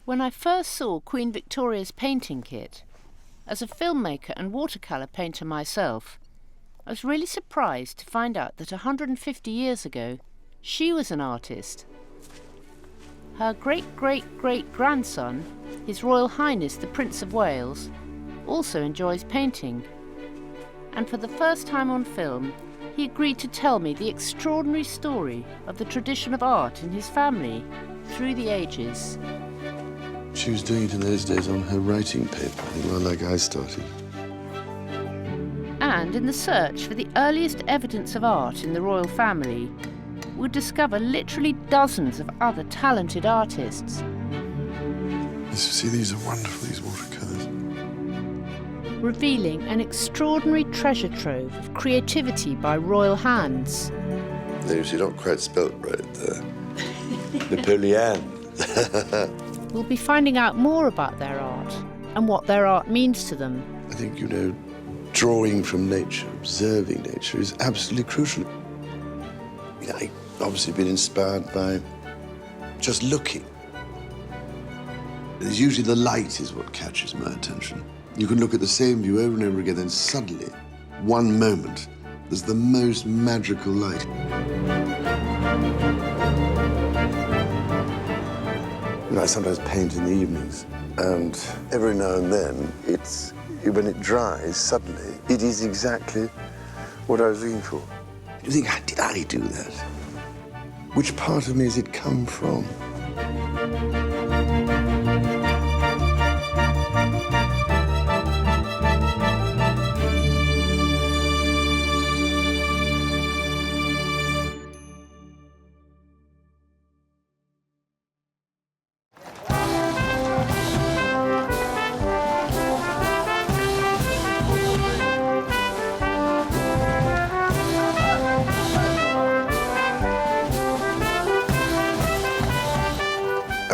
When I first saw Queen Victoria's painting kit, as a filmmaker and watercolour painter myself, I was really surprised to find out that 150 years ago, she was an artist. Her great-great-great-grandson, His Royal Highness the Prince of Wales, also enjoys painting. And for the first time on film, he agreed to tell me the extraordinary story of the tradition of art in his family through the ages. She was doing it in those days on her writing paper, like I started. And in the search for the earliest evidence of art in the royal family, we'd discover literally dozens of other talented artists. See, these are wonderful, these watercolours. Revealing an extraordinary treasure trove of creativity by royal hands. They're usually not quite spelt right there. Napoleon. We'll be finding out more about their art and what their art means to them. I think, drawing from nature, observing nature is absolutely crucial. I've obviously been inspired by just looking. There's usually the light is what catches my attention. You can look at the same view over and over again, then suddenly, one moment, there's the most magical light. I sometimes paint in the evenings, and every now and then, when it dries, suddenly, it is exactly what I was looking for. You think, did I do that? Which part of me has it come from?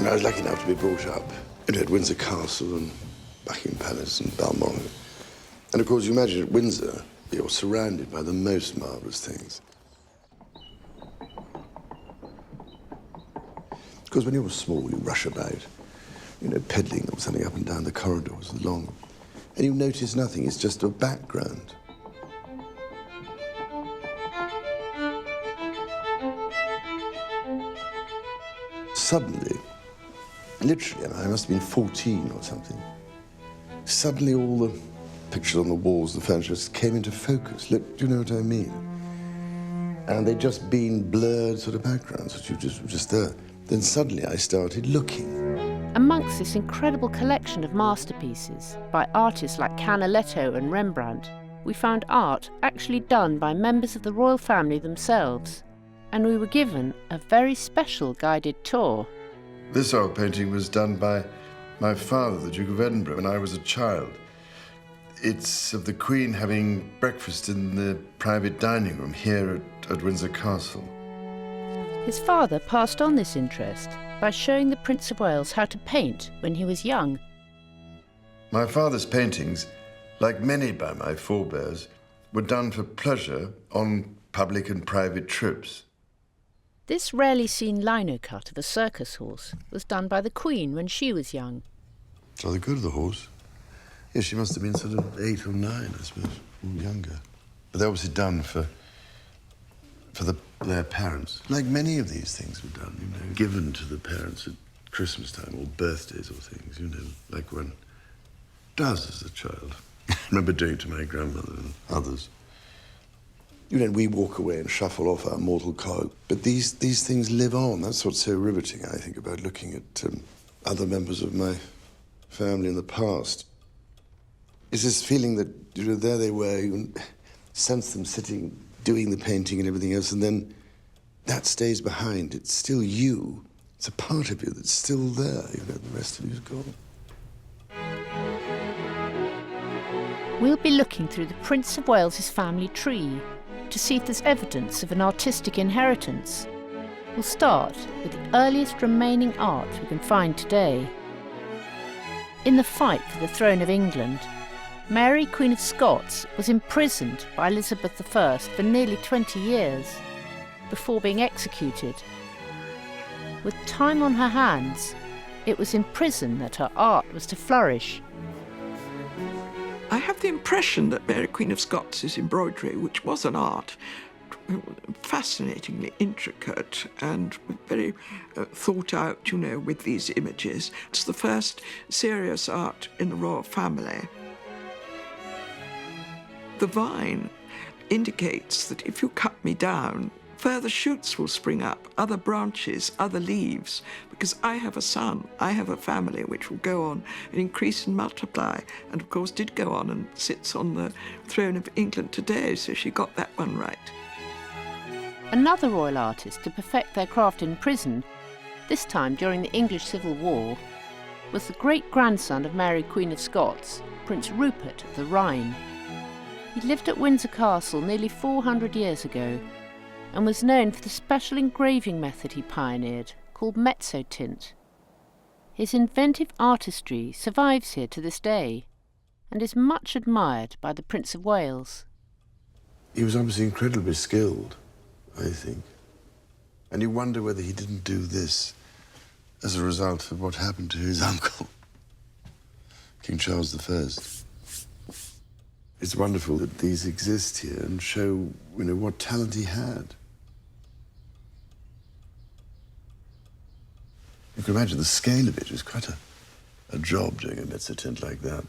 I was lucky enough to be brought up at Windsor Castle and Buckingham Palace and Balmoral. And of course, you imagine at Windsor, you're surrounded by the most marvellous things. Because when you were small, you rush about, peddling or something up and down the corridors along, and you notice nothing, it's just a background. Suddenly, literally, I must have been 14 or something. Suddenly all the pictures on the walls, the furniture, just came into focus. Look, do you know what I mean? And they'd just been blurred sort of backgrounds, which were just there. Then suddenly I started looking. Amongst this incredible collection of masterpieces by artists like Canaletto and Rembrandt, we found art actually done by members of the royal family themselves. And we were given a very special guided tour. This oil painting was done by my father, the Duke of Edinburgh, when I was a child. It's of the Queen having breakfast in the private dining room here at Windsor Castle. His father passed on this interest by showing the Prince of Wales how to paint when he was young. My father's paintings, like many by my forebears, were done for pleasure on public and private trips. This rarely seen lino cut of a circus horse was done by the Queen when she was young. It's rather good, the horse. Yes, she must have been sort of 8 or 9, I suppose, or younger. But they're obviously done for their parents. Like many of these things were done, given to the parents at Christmas time or birthdays or things, like one does as a child. I remember doing it to my grandmother and others. We walk away and shuffle off our mortal coil, but these things live on. That's what's so riveting, I think, about looking at other members of my family in the past. It's this feeling that, there they were, you sense them sitting, doing the painting and everything else, and then that stays behind. It's still you. It's a part of you that's still there, the rest of you's gone. We'll be looking through the Prince of Wales's family tree to see if there's evidence of an artistic inheritance. We'll start with the earliest remaining art we can find today. In the fight for the throne of England, Mary, Queen of Scots, was imprisoned by Elizabeth I for nearly 20 years before being executed. With time on her hands, It was in prison that her art was to flourish. I have the impression that Mary Queen of Scots' embroidery, which was an art, fascinatingly intricate and very thought out, you know, with these images. It's the first serious art in the royal family. The vine indicates that if you cut me down, further shoots will spring up, other branches, other leaves, because I have a son, I have a family which will go on and increase and multiply, and of course did go on and sits on the throne of England today, so she got that one right. Another royal artist to perfect their craft in prison, this time during the English Civil War, was the great-grandson of Mary Queen of Scots, Prince Rupert of the Rhine. He lived at Windsor Castle nearly 400 years ago and was known for the special engraving method he pioneered, called mezzotint. His inventive artistry survives here to this day and is much admired by the Prince of Wales. He was obviously incredibly skilled, I think. And you wonder whether he didn't do this as a result of what happened to his uncle, King Charles I. It's wonderful that these exist here and show, you know, what talent he had. You can imagine the scale of it. It was quite a job doing a mezzotint like that.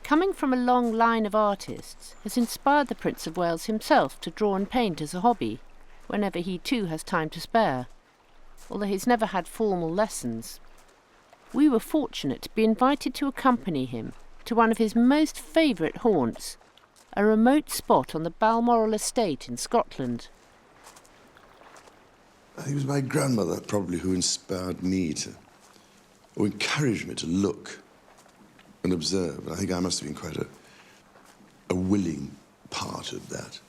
Coming from a long line of artists has inspired the Prince of Wales himself to draw and paint as a hobby, whenever he too has time to spare, although he's never had formal lessons. We were fortunate to be invited to accompany him to one of his most favourite haunts, a remote spot on the Balmoral estate in Scotland. I think it was my grandmother probably who inspired me to, or encouraged me to look and observe. I think I must have been quite a willing part of that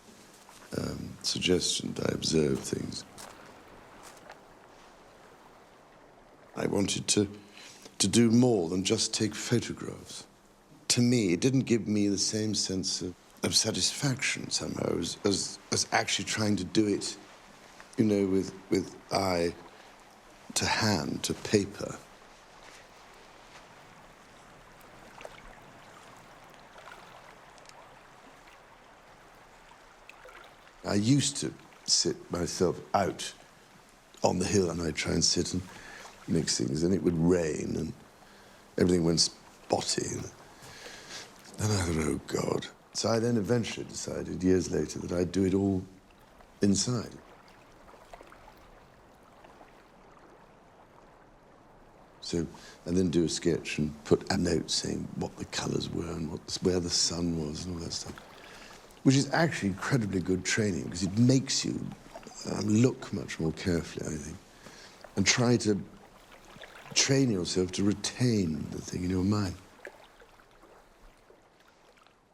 suggestion that I observe things. I wanted to do more than just take photographs. To me, it didn't give me the same sense of satisfaction somehow as actually trying to do it, you know, with eye to hand, to paper. I used to sit myself out on the hill and I'd try and sit and mix things, and it would rain and everything went spotty. And I thought, oh God. So I then eventually decided, years later, that I'd do it all inside. So I then do a sketch and put a note saying what the colours were and where the sun was and all that stuff, which is actually incredibly good training because it makes you look much more carefully, I think, and try to train yourself to retain the thing in your mind.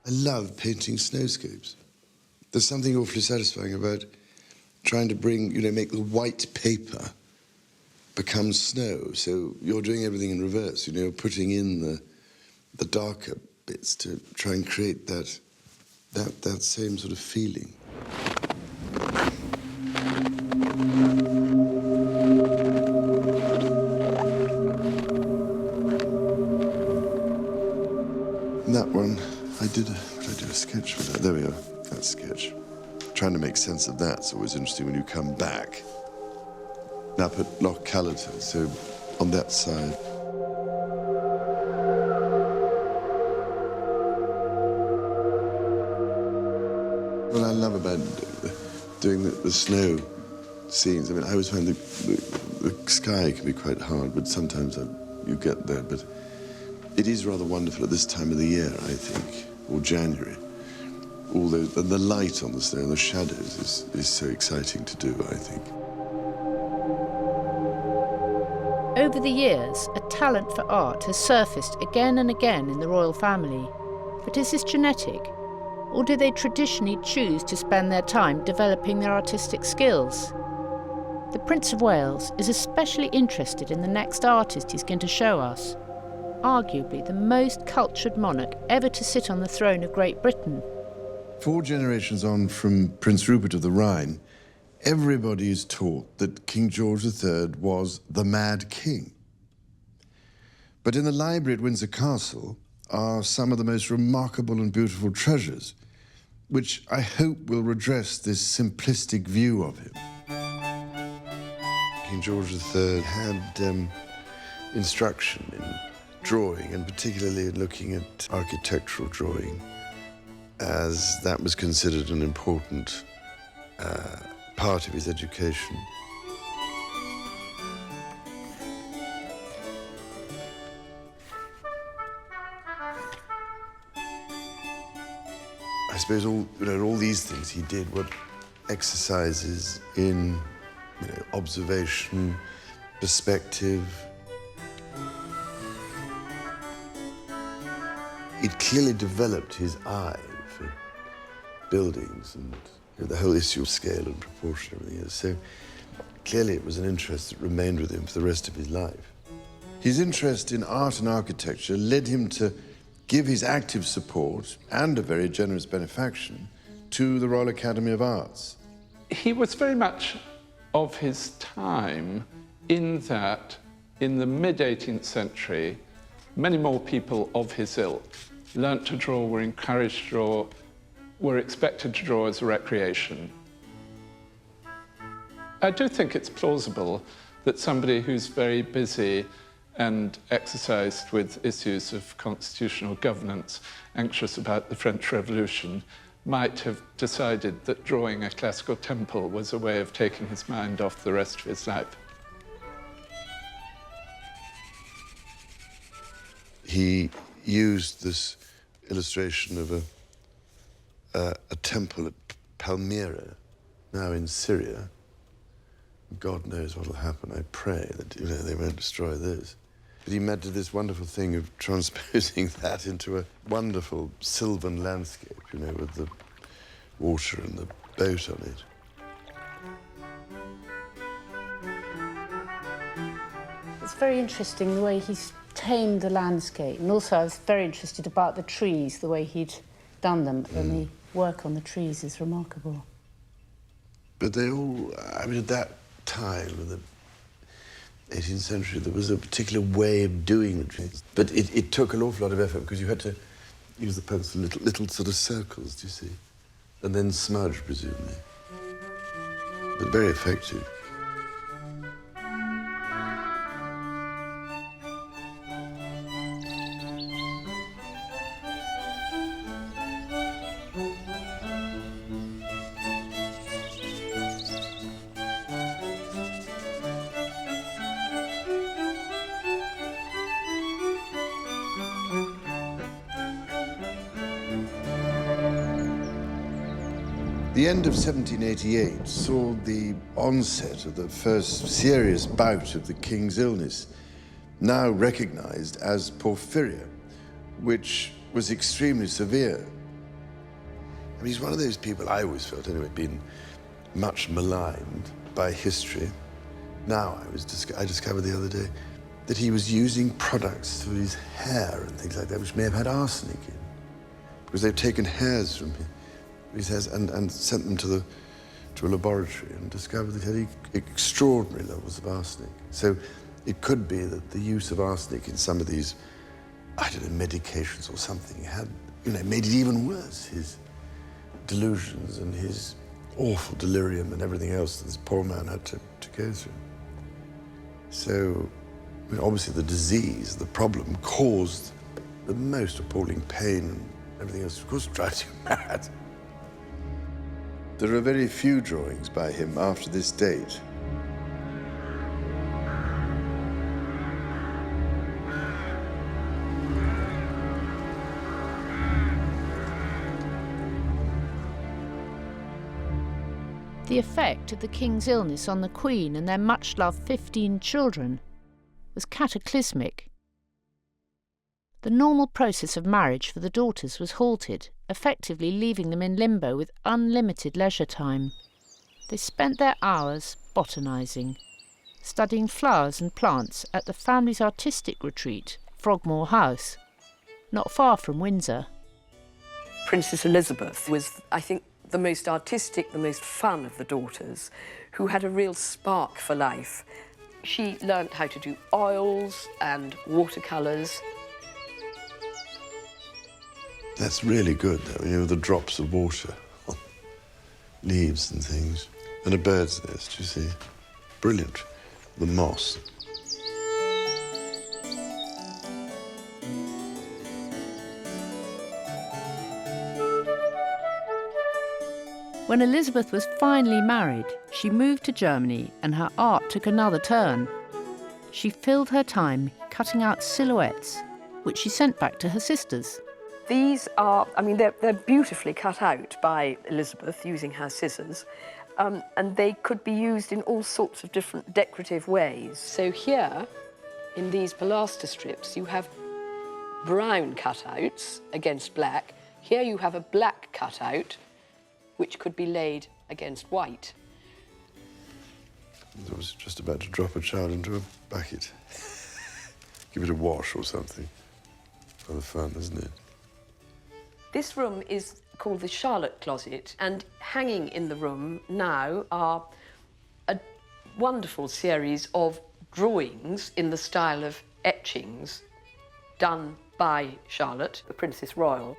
I love painting snowscapes. There's something awfully satisfying about trying to bring, you know, make the white paper become snow. So you're doing everything in reverse, you know, you're putting in the darker bits to try and create that same sort of feeling. That one, I did a sketch for that. There we are, that sketch. Trying to make sense of that's always interesting when you come back. Up at Loch Callerton, so on that side. What I love about doing the snow scenes, I mean, I always find the sky can be quite hard, but sometimes you get there. But it is rather wonderful at this time of the year, I think, or January. All the light on the snow and the shadows is so exciting to do, I think. Over the years, a talent for art has surfaced again and again in the royal family. But is this genetic? Or do they traditionally choose to spend their time developing their artistic skills? The Prince of Wales is especially interested in the next artist he's going to show us. arguably the most cultured monarch ever to sit on the throne of Great Britain. 4 generations on from Prince Rupert of the Rhine, everybody is taught that King George III was the Mad King. But in the library at Windsor Castle are some of the most remarkable and beautiful treasures, which I hope will redress this simplistic view of him. King George III had instruction in drawing, and particularly in looking at architectural drawing, as that was considered an important part of his education. I suppose all these things he did were exercises in observation, perspective. It clearly developed his eye for buildings and the whole issue of scale and proportion and everything else. So clearly it was an interest that remained with him for the rest of his life. His interest in art and architecture led him to give his active support and a very generous benefaction to the Royal Academy of Arts. He was very much of his time in that in the mid-18th century, many more people of his ilk learnt to draw, were encouraged to draw, were expected to draw as a recreation. I do think it's plausible that somebody who's very busy and exercised with issues of constitutional governance, anxious about the French Revolution, might have decided that drawing a classical temple was a way of taking his mind off the rest of his life. He used this illustration of a temple at Palmyra, now in Syria. God knows what will happen. I pray that they won't destroy this. But he did this wonderful thing of transposing that into a wonderful sylvan landscape, with the water and the boat on it. It's very interesting the way he's tamed the landscape, and also I was very interested about the trees, the way he'd done them, and the work on the trees is remarkable. But they all, at that time, in the 18th century, there was a particular way of doing the trees. But it took an awful lot of effort because you had to use the pencil, little sort of circles, do you see? And then smudge, presumably. But very effective. The end of 1788 saw the onset of the first serious bout of the king's illness, now recognized as porphyria, which was extremely severe. He's one of those people, I always felt anyway, been much maligned by history. Now, I discovered the other day that he was using products for his hair and things like that, which may have had arsenic in, because they've taken hairs from him. He says, and sent them to a laboratory and discovered that he had extraordinary levels of arsenic. So it could be that the use of arsenic in some of these, medications or something had, made it even worse. His delusions and his awful delirium and everything else that this poor man had to go through. So, obviously the disease, the problem, caused the most appalling pain and everything else. Of course, drives you mad. There are very few drawings by him after this date. The effect of the king's illness on the Queen and their much-loved 15 children was cataclysmic. The normal process of marriage for the daughters was halted, effectively leaving them in limbo with unlimited leisure time. They spent their hours botanising, studying flowers and plants at the family's artistic retreat, Frogmore House, not far from Windsor. Princess Elizabeth was, I think, the most artistic, the most fun of the daughters, who had a real spark for life. She learnt how to do oils and watercolours. That's really good, though, you know, the drops of water on leaves and things. And a bird's nest, you see. Brilliant. The moss. When Elizabeth was finally married, she moved to Germany and her art took another turn. She filled her time cutting out silhouettes, which she sent back to her sisters. These are, I mean, they're beautifully cut out by Elizabeth using her scissors, and they could be used in all sorts of different decorative ways. So here, in these pilaster strips, you have brown cutouts against black. Here you have a black cutout, which could be laid against white. I was just about to drop a child into a bucket. Give it a wash or something. For the fun, isn't it? This room is called the Charlotte Closet, and hanging in the room now are a wonderful series of drawings in the style of etchings done by Charlotte, the Princess Royal.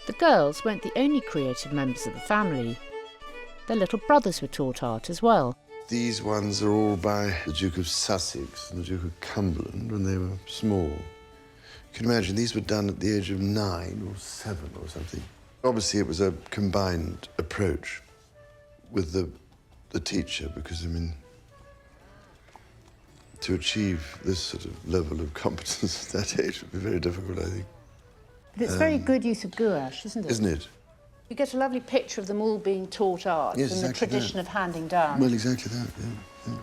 The girls weren't the only creative members of the family. Their little brothers were taught art as well. These ones are all by the Duke of Sussex and the Duke of Cumberland when they were small. You can imagine these were done at the age of 9 or 7 or something. Obviously, it was a combined approach with the teacher, because, I mean, to achieve this sort of level of competence at that age would be very difficult, I think. But it's very good use of gouache, isn't it? Isn't it? You get a lovely picture of them all being taught art Yes, and the exactly tradition that. of handing down. Well, exactly that, yeah.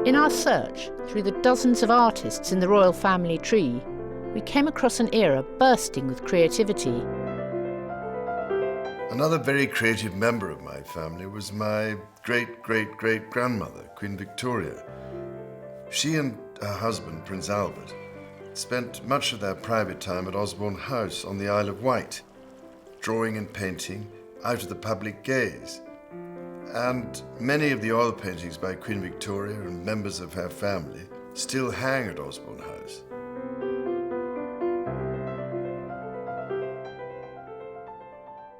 In our search through the dozens of artists in the royal family tree, we came across an era bursting with creativity. Another very creative member of my family was my great-great-great-grandmother, Queen Victoria. She and her husband, Prince Albert, spent much of their private time at Osborne House on the Isle of Wight, drawing and painting out of the public gaze. And many of the oil paintings by Queen Victoria and members of her family still hang at Osborne House.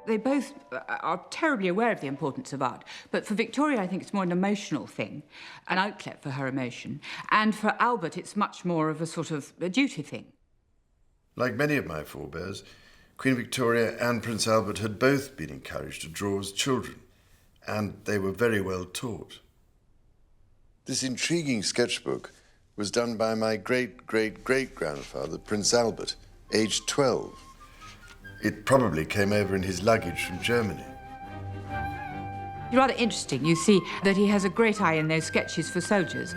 They both are terribly aware of the importance of art, but for Victoria, I think it's more an emotional thing, an outlet for her emotion, and for Albert, it's much more of a sort of a duty thing. Like many of my forebears, Queen Victoria and Prince Albert had both been encouraged to draw as children, and they were very well taught. This intriguing sketchbook was done by my great-great-great-grandfather, Prince Albert, aged 12. It probably came over in his luggage from Germany. It's rather interesting. You see that he has a great eye in those sketches for soldiers.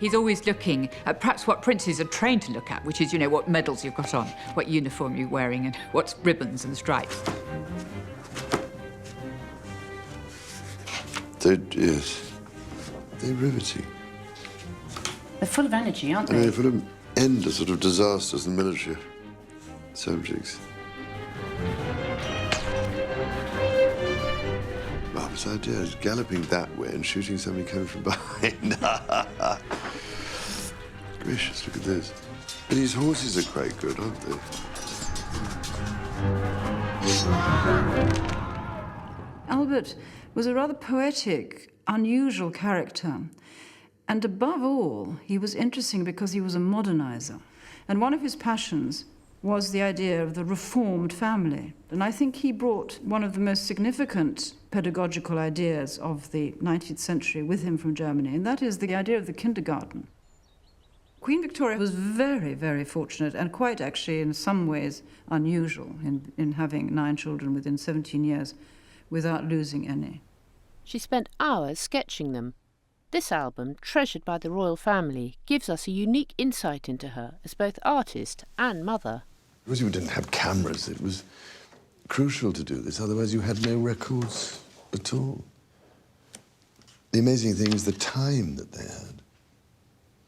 He's always looking at perhaps what princes are trained to look at, which is, you know, what medals you've got on, what uniform you're wearing, and what ribbons and stripes. Yes, they're riveting. They're full of energy, aren't I mean, they? they're full of endless sort of disasters and military subjects. Marvellous idea, is galloping that way and shooting somebody coming from behind. Gracious, look at this. And these horses are quite good, aren't they? Albert was a rather poetic, unusual character. And above all, he was interesting because he was a modernizer. And one of his passions was the idea of the reformed family. And I think he brought one of the most significant pedagogical ideas of the 19th century with him from Germany, and that is the idea of the kindergarten. Queen Victoria was very, very fortunate and quite actually in some ways unusual in having 9 children within 17 years without losing any. She spent hours sketching them. This album, treasured by the royal family, gives us a unique insight into her as both artist and mother. Because you didn't have cameras, it was crucial to do this, otherwise you had no records at all. The amazing thing is the time that they had.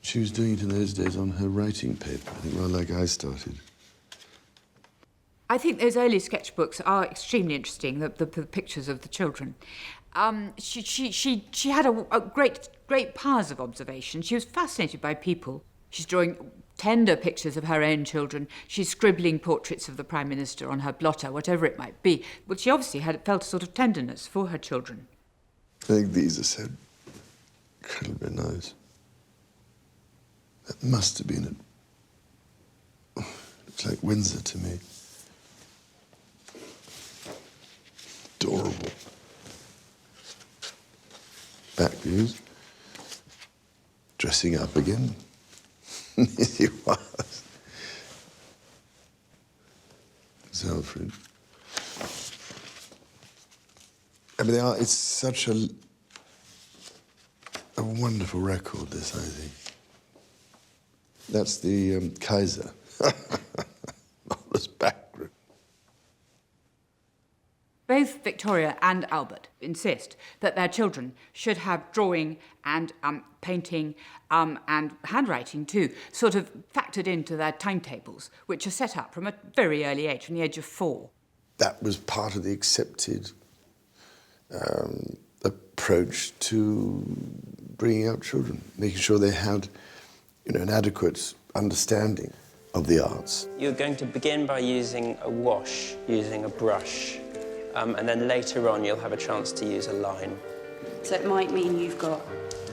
She was doing it in those days on her writing paper, I think, rather like I started. I think those early sketchbooks are extremely interesting, the pictures of the children. She had a great powers of observation. She was fascinated by people. She's drawing tender pictures of her own children. She's scribbling portraits of the Prime Minister on her blotter, whatever it might be. But she obviously felt a sort of tenderness for her children. I think these are so incredibly nice. That must have been it. Looks like Windsor to me. Adorable. Back views. Dressing up again. He was. Zelfrid. I mean, it's such a wonderful record, this, I think. That's the Kaiser. Marvelous background. Both Victoria and Albert insist that their children should have drawing and painting and handwriting too, sort of factored into their timetables, which are set up from a very early age, from the age of 4. That was part of the accepted approach to bringing up children, making sure they had, an adequate understanding of the arts. You're going to begin by using a wash, using a brush, and then later on you'll have a chance to use a line. So it might mean you've got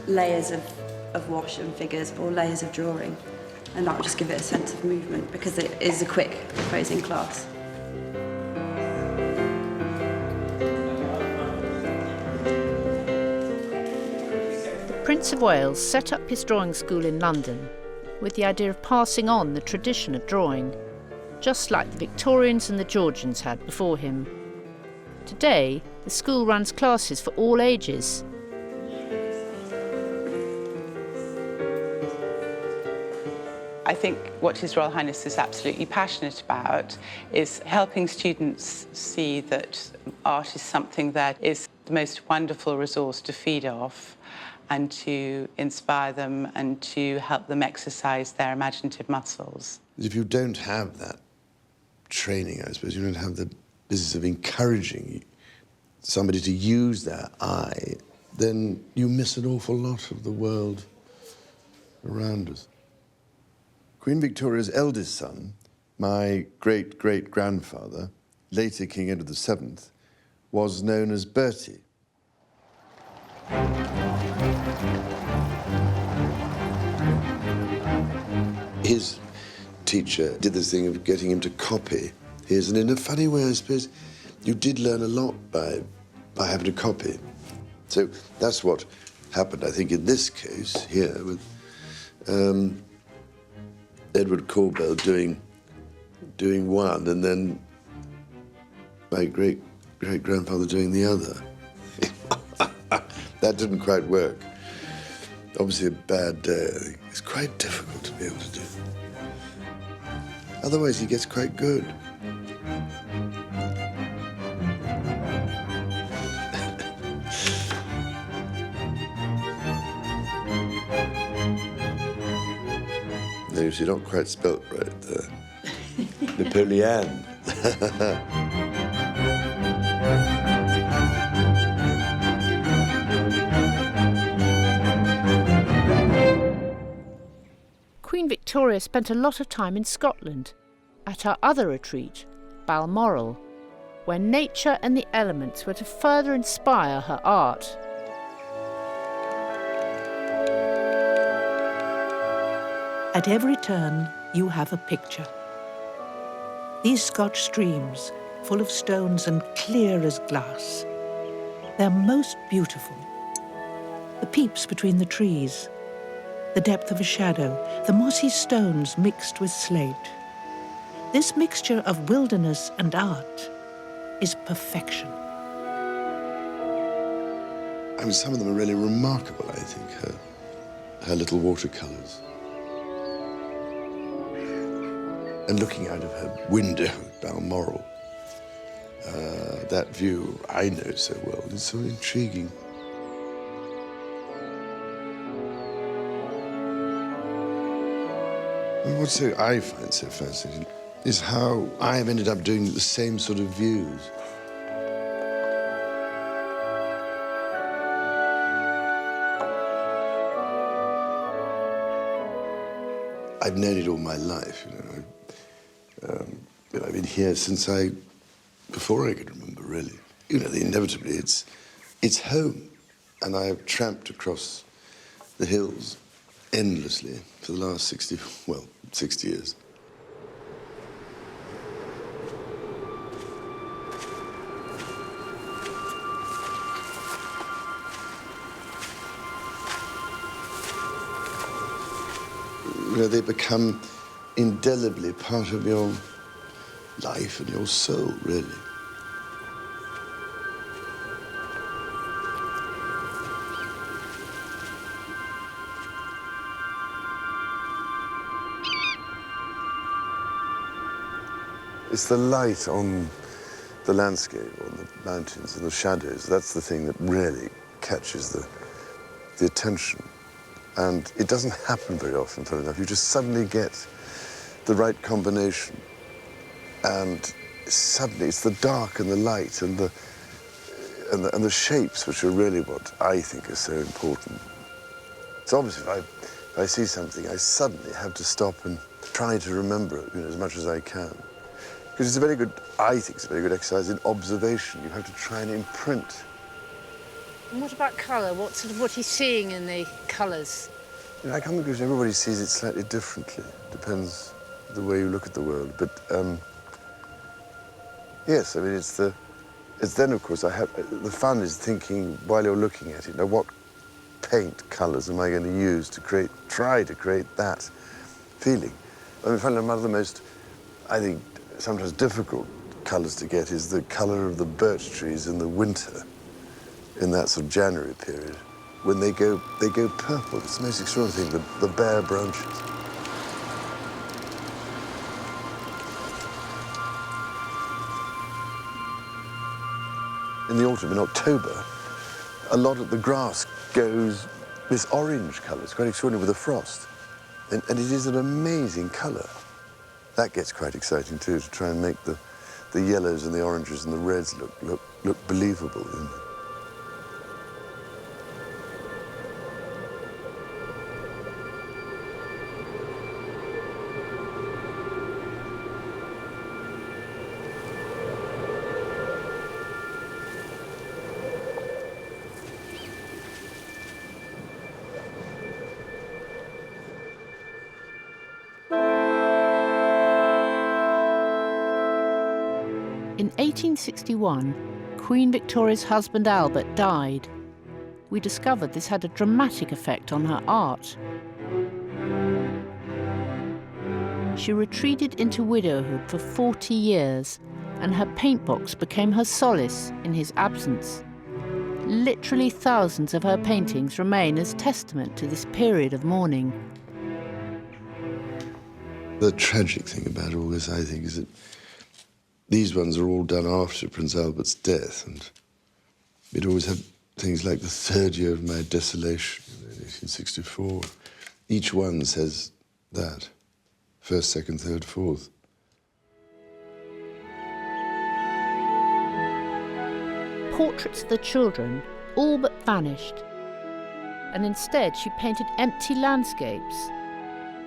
layers of wash and figures or layers of drawing, and that will just give it a sense of movement because it is a quick posing class. Prince of Wales set up his drawing school in London with the idea of passing on the tradition of drawing, just like the Victorians and the Georgians had before him. Today, the school runs classes for all ages. I think what His Royal Highness is absolutely passionate about is helping students see that art is something that is the most wonderful resource to feed off and to inspire them and to help them exercise their imaginative muscles. If you don't have that training, I suppose, you don't have the business of encouraging somebody to use their eye, then you miss an awful lot of the world around us. Queen Victoria's eldest son, my great-great-grandfather, later King Edward VII, was known as Bertie. His teacher did this thing of getting him to copy his, and in a funny way, I suppose, you did learn a lot by having to copy. So that's what happened, I think, in this case here with Edward Corbell doing one, and then my great-great-grandfather doing the other. That didn't quite work. Obviously a bad day, I think. It's quite difficult to be able to do. Otherwise, he gets quite good. No, you see, not quite spelt right there. Napoleon. Queen Victoria spent a lot of time in Scotland, at her other retreat, Balmoral, where nature and the elements were to further inspire her art. At every turn, you have a picture. These Scotch streams, full of stones and clear as glass, they're most beautiful. The peeps between the trees, the depth of a shadow, the mossy stones mixed with slate. This mixture of wilderness and art is perfection. I mean, some of them are really remarkable, I think, her little watercolours. And looking out of her window at Balmoral, that view I know so well, is so intriguing. And what I find so fascinating is how I have ended up doing the same sort of views. I've known it all my life, you know. I've been here since before I could remember, really. You know, inevitably, it's home. And I have tramped across the hills endlessly for the last 60 years. You know, they become indelibly part of your life and your soul, really. It's the light on the landscape, on the mountains and the shadows. That's the thing that really catches the attention. And it doesn't happen very often, funnily enough. You just suddenly get the right combination. And suddenly it's the dark and the light and the shapes which are really what I think are so important. So obviously, if I see something, I suddenly have to stop and try to remember it, you know, as much as I can. Because it's a very good, I think it's a very good exercise in observation. You have to try and imprint. And what about colour? What he's seeing in the colours? You know, I come to the conclusion everybody sees it slightly differently. Depends the way you look at the world. But yes, I mean, it's then, of course, the fun is thinking while you're looking at it, now what paint colours am I going to use to try to create that feeling? I mean, finally, one of the most, I think, sometimes difficult colours to get is the colour of the birch trees in the winter, in that sort of January period, when they go purple. It's the most extraordinary thing, the bare branches. In the autumn, in October, a lot of the grass goes this orange colour. It's quite extraordinary with the frost. And it is an amazing colour. That gets quite exciting too, to try and make the yellows and the oranges and the reds look believable. You know? In 1861, Queen Victoria's husband Albert died. We discovered this had a dramatic effect on her art. She retreated into widowhood for 40 years, and her paint box became her solace in his absence. Literally thousands of her paintings remain as testament to this period of mourning. The tragic thing about all this, I think, is that these ones are all done after Prince Albert's death, and we'd always had things like the third year of my desolation in 1864. Each one says that. First, second, third, fourth. Portraits of the children all but vanished, and instead she painted empty landscapes.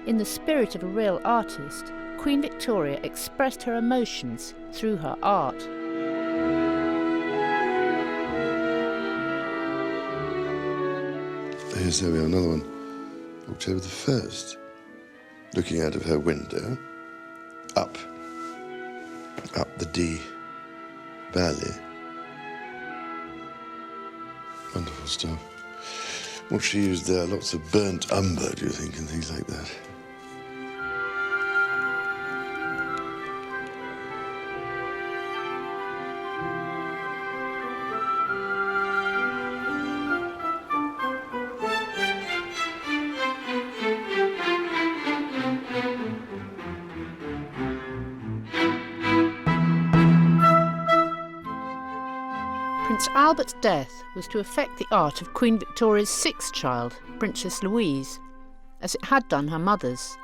In the spirit of a real artist, Queen Victoria expressed her emotions through her art. Here's there we are, another one. October the 1st. Looking out of her window, up the Dee Valley. Wonderful stuff. What she used there, lots of burnt umber, do you think, and things like that. Prince Albert's death was to affect the art of Queen Victoria's sixth child, Princess Louise, as it had done her mother's.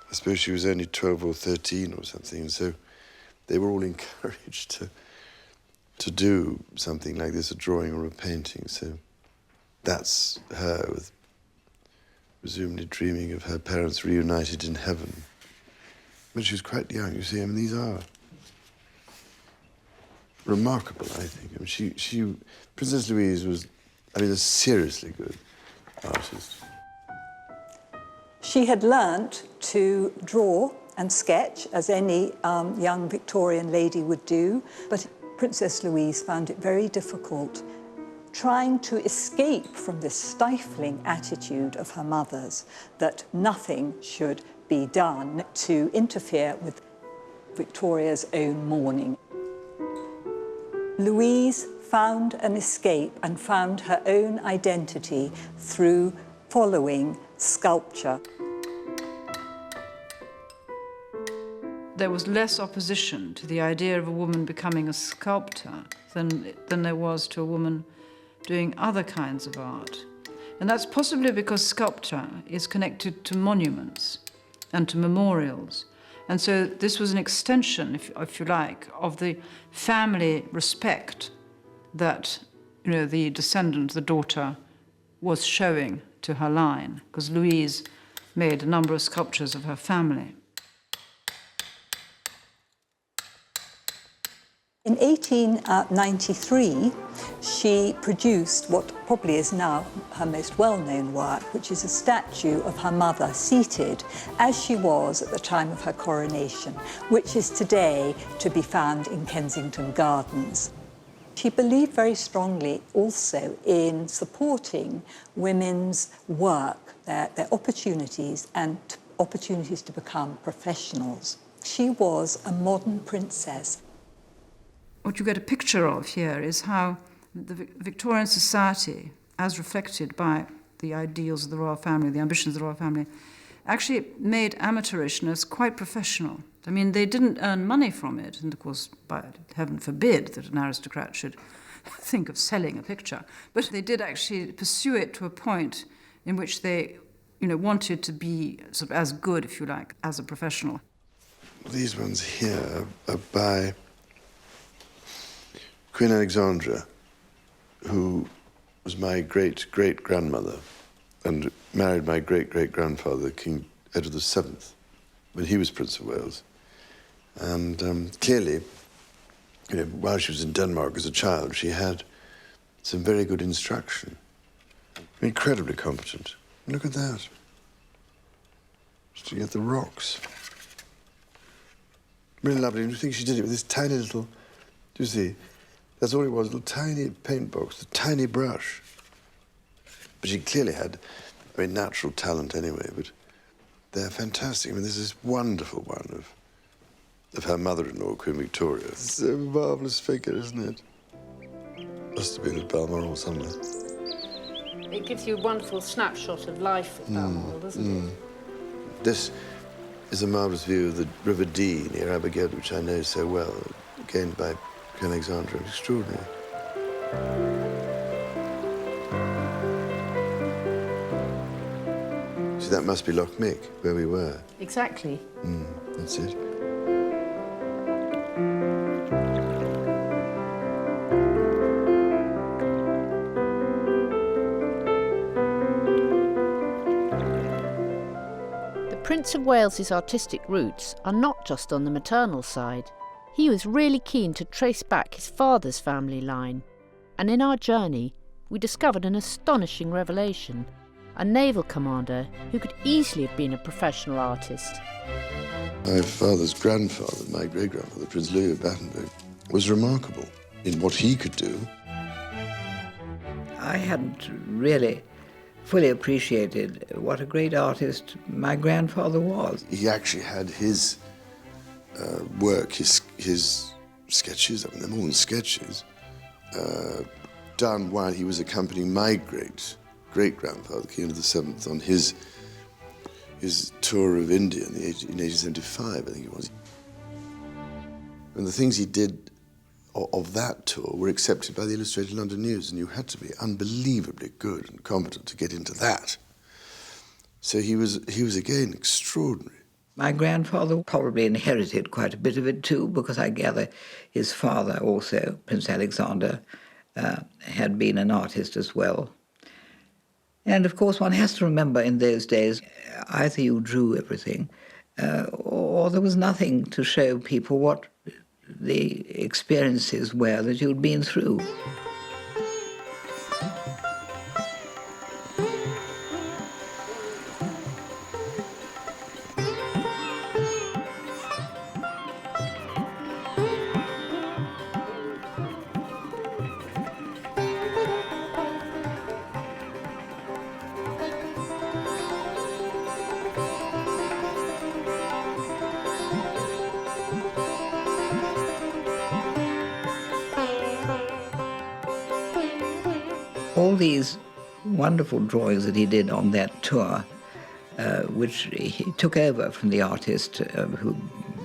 I suppose she was only 12 or 13 or something, and so they were all encouraged to do something like this, a drawing or a painting. So that's her, with presumably dreaming of her parents reunited in heaven. But she was quite young, you see. I mean, these are remarkable, I think. I mean, Princess Louise was, a seriously good artist. She had learnt to draw and sketch, as any young Victorian lady would do, but Princess Louise found it very difficult trying to escape from this stifling attitude of her mother's that nothing should be done to interfere with Victoria's own mourning. Louise found an escape and found her own identity through following sculpture. There was less opposition to the idea of a woman becoming a sculptor than there was to a woman doing other kinds of art. And that's possibly because sculpture is connected to monuments and to memorials. And so this was an extension, if you like, of the family respect that, the descendant, the daughter, was showing to her line, because Louise made a number of sculptures of her family. In 1893, she produced what probably is now her most well-known work, which is a statue of her mother seated as she was at the time of her coronation, which is today to be found in Kensington Gardens. She believed very strongly also in supporting women's work, their opportunities and opportunities to become professionals. She was a modern princess. What you get a picture of here is how the Victorian society, as reflected by the ideals of the royal family, the ambitions of the royal family, actually made amateurishness quite professional. I mean, they didn't earn money from it, and of course, heaven forbid that an aristocrat should think of selling a picture, but they did actually pursue it to a point in which they, wanted to be sort of as good, if you like, as a professional. These ones here are by Queen Alexandra, who was my great-great-grandmother and married my great-great-grandfather, King Edward VII, when he was Prince of Wales. And clearly, while she was in Denmark as a child, she had some very good instruction. Incredibly competent. Look at that. Just to get the rocks. Really lovely. And you think she did it with this tiny little, do you see? That's all it was, a little tiny paint box, a tiny brush. But she clearly had, natural talent anyway, but they're fantastic. There's this wonderful one of her mother-in-law, Queen Victoria. It's a marvellous figure, isn't it? Must have been at Balmoral somewhere. It gives you a wonderful snapshot of life at Balmoral, doesn't it? This is a marvellous view of the River Dee near Abergele, which I know so well, gained by Queen Alexandra. Extraordinary. See, that must be Loch Mick, where we were. Exactly. That's it. The Prince of Wales's artistic roots are not just on the maternal side. He was really keen to trace back his father's family line, and in our journey we discovered an astonishing revelation: a naval commander who could easily have been a professional artist. My father's grandfather, my great-grandfather, Prince Louis of Battenberg, was remarkable in what he could do. I hadn't really fully appreciated what a great artist my grandfather was. He actually had his work, his sketches, they're more than sketches, done while he was accompanying my great-grandfather, King Edward VII, on his tour of India in 1875, I think it was. And the things he did of that tour were accepted by the Illustrated London News, and you had to be unbelievably good and competent to get into that. So he was again extraordinary. My grandfather probably inherited quite a bit of it too, because I gather his father also, Prince Alexander, had been an artist as well. And of course one has to remember in those days, either you drew everything, or there was nothing to show people what the experiences were that you'd been through. All these wonderful drawings that he did on that tour, which he took over from the artist who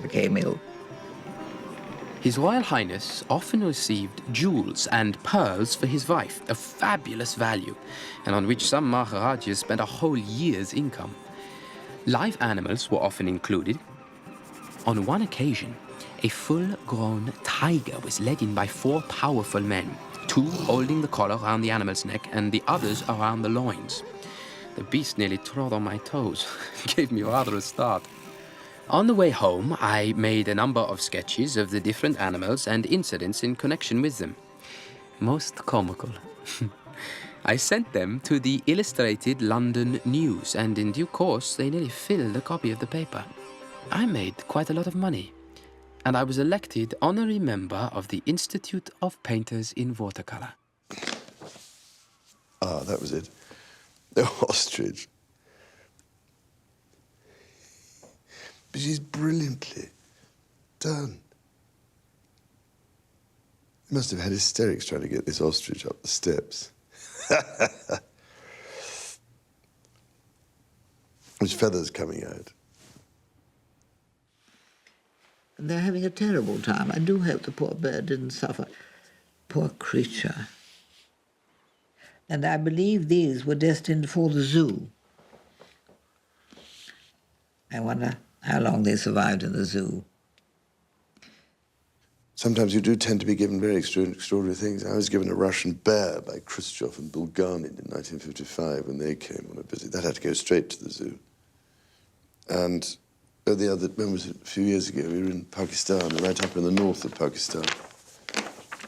became ill. His Royal Highness often received jewels and pearls for his wife, of fabulous value, and on which some Maharajas spent a whole year's income. Live animals were often included. On one occasion, a full-grown tiger was led in by 4 powerful men, 2 holding the collar around the animal's neck and the others around the loins. The beast nearly trod on my toes, gave me rather a start. On the way home, I made a number of sketches of the different animals and incidents in connection with them. Most comical. I sent them to the Illustrated London News, and in due course they nearly filled a copy of the paper. I made quite a lot of money, and I was elected honorary member of the Institute of Painters in Watercolour. Ah, that was it. The ostrich. But she's brilliantly done. He must have had hysterics trying to get this ostrich up the steps. His feathers coming out. They're having a terrible time. I do hope the poor bird didn't suffer. Poor creature. And I believe these were destined for the zoo. I wonder how long they survived in the zoo. Sometimes you do tend to be given very extraordinary things. I was given a Russian bear by Khrushchev and Bulganin in 1955 when they came on a visit. That had to go straight to the zoo. And when was it? A few years ago, we were in Pakistan, right up in the north of Pakistan.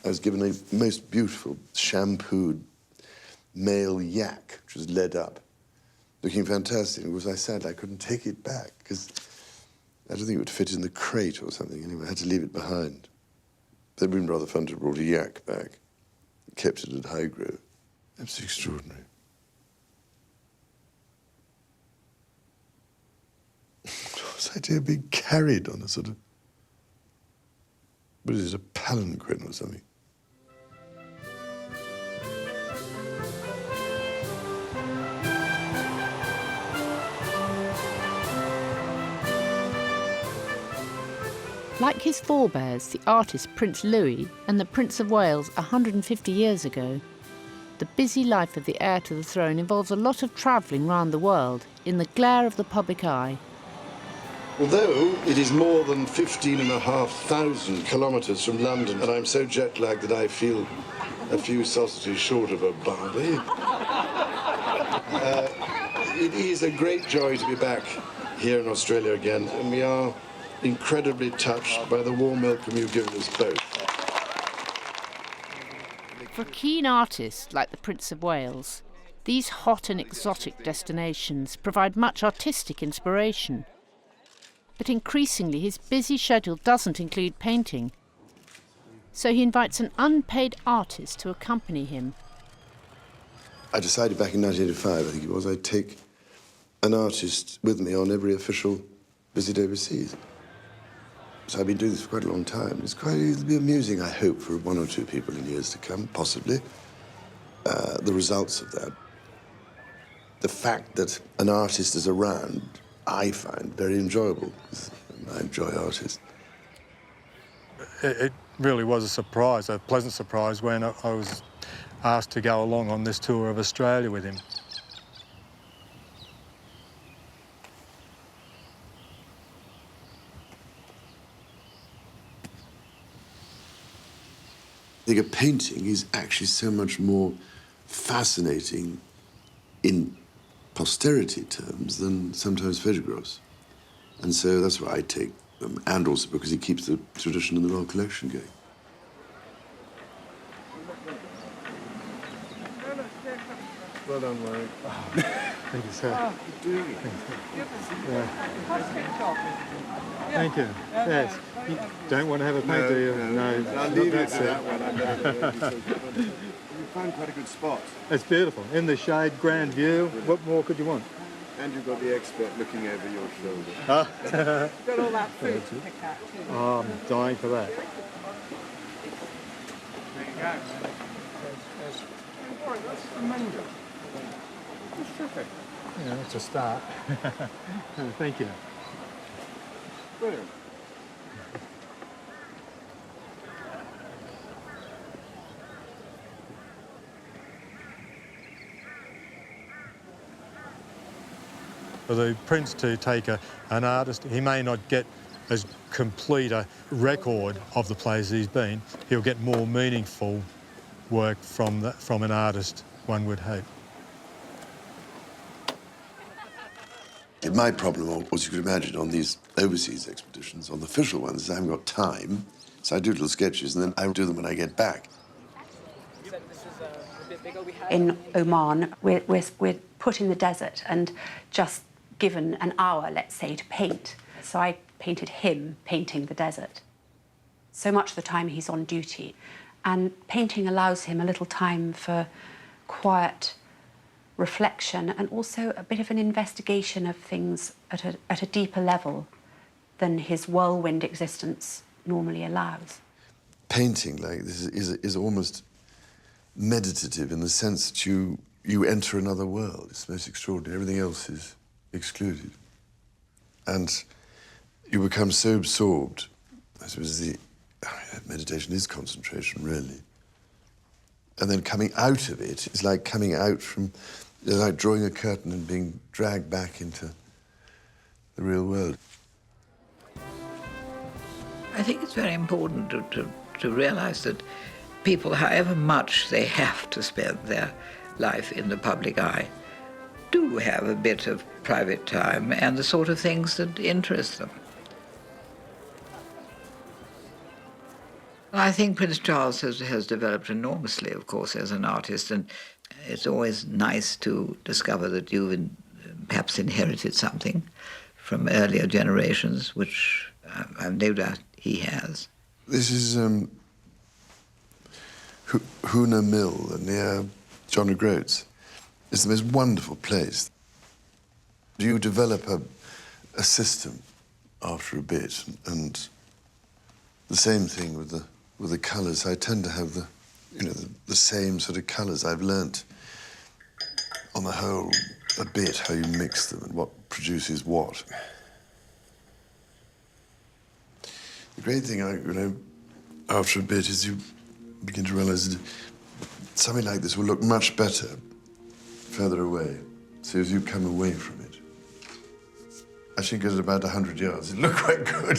I was given a most beautiful shampooed male yak, which was led up, looking fantastic. And I sad I couldn't take it back, because I don't think it would fit in the crate or something. Anyway, I had to leave it behind. But it would have been rather fun to have brought a yak back. Kept it at Highgrove. Absolutely extraordinary. This idea of being carried on a sort of, what is it, a palanquin or something? Like his forebears, the artist Prince Louis and the Prince of Wales 150 years ago, the busy life of the heir to the throne involves a lot of travelling round the world in the glare of the public eye. Although it is more than 15,500 kilometres from London, and I'm so jet-lagged that I feel a few sausages short of a Barbie, it is a great joy to be back here in Australia again, and we are incredibly touched by the warm welcome you've given us both. For a keen artist like the Prince of Wales, these hot and exotic destinations provide much artistic inspiration. But increasingly his busy schedule doesn't include painting, so he invites an unpaid artist to accompany him. I decided back in 1985, I think it was, I'd take an artist with me on every official visit overseas. So I've been doing this for quite a long time. It'll be amusing, I hope, for 1 or 2 people in years to come, possibly. The results of that. The fact that an artist is around, I find very enjoyable. I enjoy artists. really was a surprise, a pleasant surprise, when I was asked to go along on this tour of Australia with him. I think a painting is actually so much more fascinating in posterity terms than sometimes photographs. And so that's why I take them, and also because it keeps the tradition in the Royal Collection going. Well done, Mike. Thank you, sir. Thank you. Yes. You don't want to have a paint, do you? No, I'll leave it to that one. You found quite a good spot. It's beautiful. In the shade, grand view. What more could you want? And you've got the expert looking over your shoulder. You've got all that food to pick out too. Oh, I'm dying for that. There you go. That's the mango. That's terrific. Yeah, that's a start. Thank you. Brilliant. For the Prince to take an artist, he may not get as complete a record of the places he's been. He'll get more meaningful work from an artist, one would hope. My problem, as you could imagine, on these overseas expeditions, on the official ones, is I haven't got time, so I do little sketches, and then I do them when I get back. In Oman, we're put in the desert and just given an hour, let's say, to paint. So I painted him painting the desert. So much of the time he's on duty. And painting allows him a little time for quiet reflection and also a bit of an investigation of things at a deeper level than his whirlwind existence normally allows. Painting like this is almost meditative in the sense that you enter another world. It's most extraordinary. Everything else is excluded. And you become so absorbed. I suppose meditation is concentration, really. And then coming out of it is like coming out from, like drawing a curtain and being dragged back into the real world. I think it's very important to realize that people, however much they have to spend their life in the public eye, do have a bit of private time and the sort of things that interest them. I think Prince Charles has developed enormously, of course, as an artist, and it's always nice to discover that you've perhaps inherited something from earlier generations, which I've no doubt he has. This is Hoona Mill near John O'Groats. It's the most wonderful place. You develop a system after a bit, and the same thing with the colours. I tend to have the same sort of colours. I've learnt, on the whole, a bit how you mix them and what produces what. The great thing, after a bit, is you begin to realise that something like this will look much better further away. So as you come away from it, I think at about 100 yards, it looked quite good.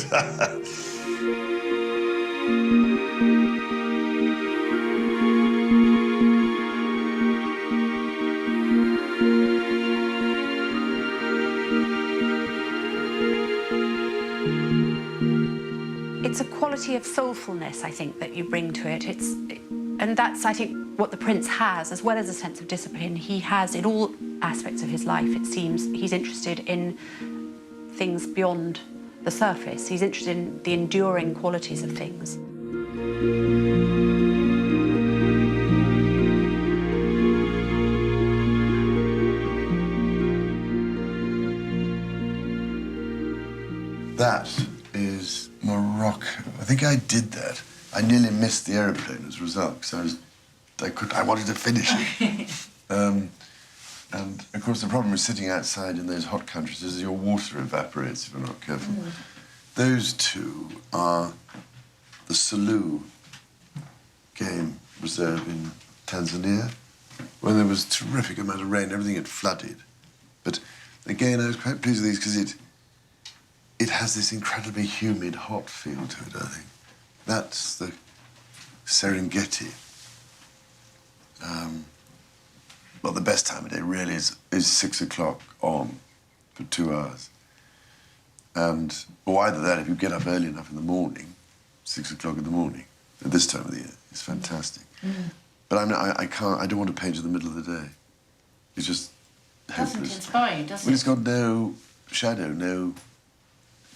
It's a quality of soulfulness, I think, that you bring to it. And that's, I think, what the Prince has, as well as a sense of discipline. He has, in all aspects of his life, it seems, he's interested in things beyond the surface. He's interested in the enduring qualities of things. That is Morocco. I think I did that. I nearly missed the aeroplane as a result because I wanted to finish it. And of course the problem with sitting outside in those hot countries is your water evaporates if you're not careful. Those two are the Selous game reserve in Tanzania, when there was a terrific amount of rain, everything had flooded. But again, I was quite pleased with these because it has this incredibly humid, hot feel to it, I think. That's the Serengeti. Well, the best time of day really is 6 o'clock on for 2 hours. Or either that, if you get up early enough in the morning, 6 o'clock in the morning, at this time of the year, it's fantastic. But I don't want to paint in the middle of the day. It's just hopeless. Doesn't inspire you, does it? Well, it's got no shadow, no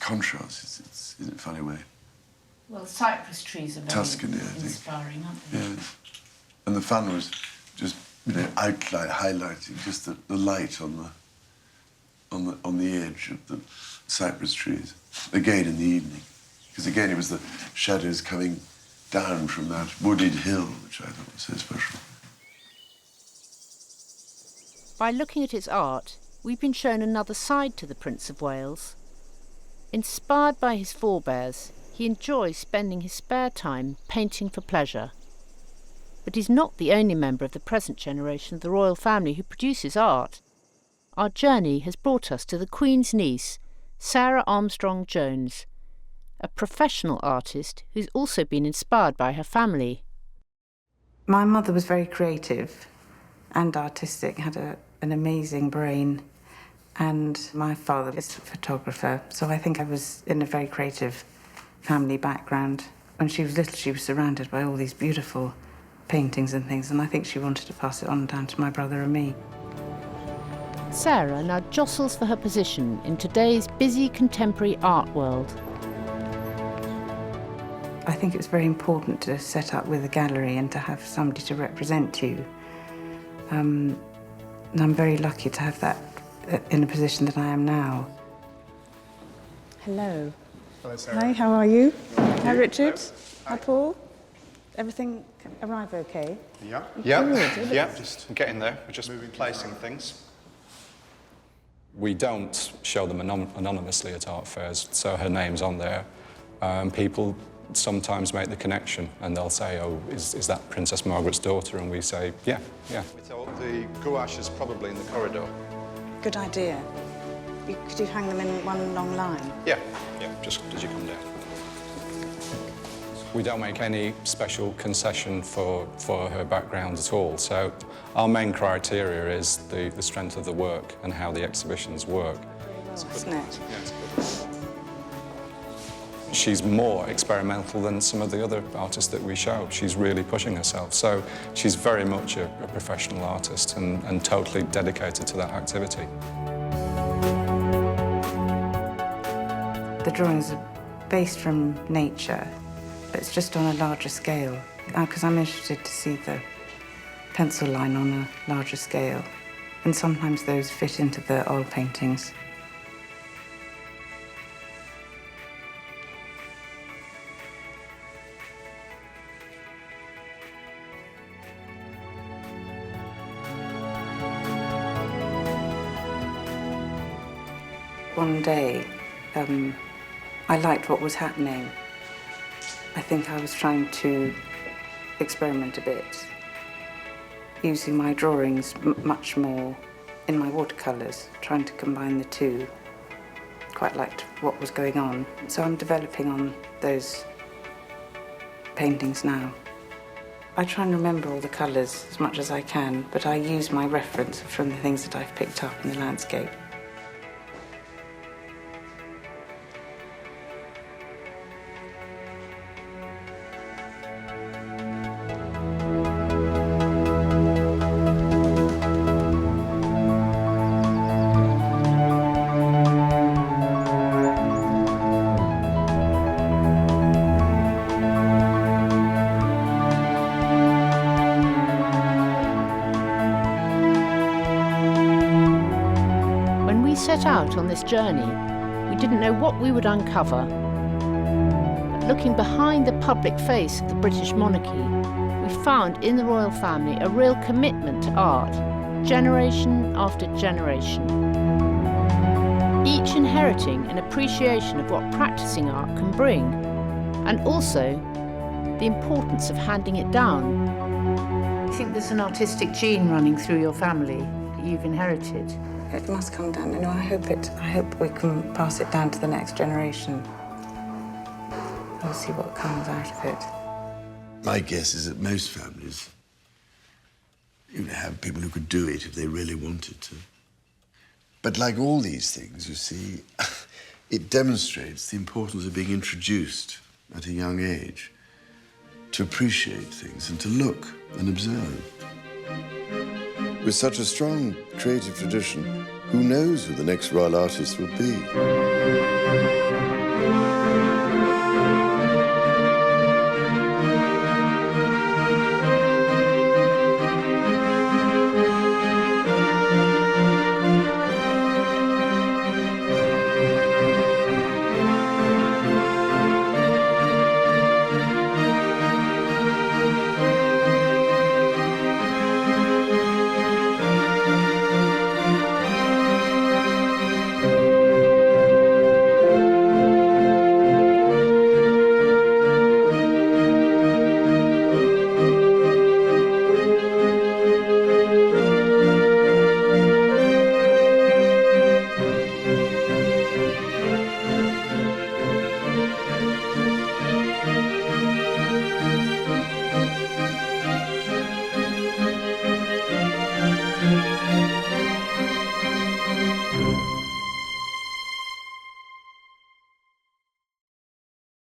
contrast. It's in a funny way. Well, cypress trees are very Tuscany, I think. inspiring, aren't they? Yeah. And the fun was just, highlighting just the light on the edge of the cypress trees. Again in the evening. Because again, it was the shadows coming down from that wooded hill, which I thought was so special. By looking at his art, we've been shown another side to the Prince of Wales. Inspired by his forebears, he enjoys spending his spare time painting for pleasure. But he's not the only member of the present generation of the royal family who produces art. Our journey has brought us to the Queen's niece, Sarah Armstrong Jones, a professional artist who's also been inspired by her family. My mother was very creative and artistic, had an amazing brain, and my father is a photographer, so I think I was in a very creative family background. When she was little, she was surrounded by all these beautiful paintings and things, and I think she wanted to pass it on down to my brother and me. Sarah now jostles for her position in today's busy contemporary art world. I think it's very important to set up with a gallery and to have somebody to represent you. And I'm very lucky to have that in a position that I am now. Hello. Hello, Sarah. Hi, how are you? Hi, Hi, Richard. Hi. Hi, Paul. Everything arrive okay? Yeah. Good. Yeah, just getting there. We're just placing things. We don't show them anonymously at art fairs, so her name's on there. People sometimes make the connection and they'll say, oh, is that Princess Margaret's daughter? And we say, yeah. The gouache is probably in the corridor. Good idea. Could you hang them in one long line? Yeah, just as you come down. We don't make any special concession for her background at all. So our main criteria is the strength of the work and how the exhibitions work. Isn't it? Yeah, it's good. She's more experimental than some of the other artists that we show. She's really pushing herself. So she's very much a professional artist and totally dedicated to that activity. The drawings are based from nature, but it's just on a larger scale, because I'm interested to see the pencil line on a larger scale, and sometimes those fit into the oil paintings. One day, I liked what was happening. I think I was trying to experiment a bit, using my drawings much more in my watercolours, trying to combine the two. Quite liked what was going on. So I'm developing on those paintings now. I try and remember all the colours as much as I can, but I use my reference from the things that I've picked up in the landscape. Set out on this journey, we didn't know what we would uncover. But looking behind the public face of the British monarchy, we found in the royal family a real commitment to art, generation after generation. Each inheriting an appreciation of what practicing art can bring, and also the importance of handing it down. I think there's an artistic gene running through your family that you've inherited. It must come down. You know, I hope we can pass it down to the next generation. We'll see what comes out of it. My guess is that most families, have people who could do it if they really wanted to. But like all these things, you see, it demonstrates the importance of being introduced at a young age to appreciate things and to look and observe. With such a strong creative tradition, who knows who the next royal artist will be?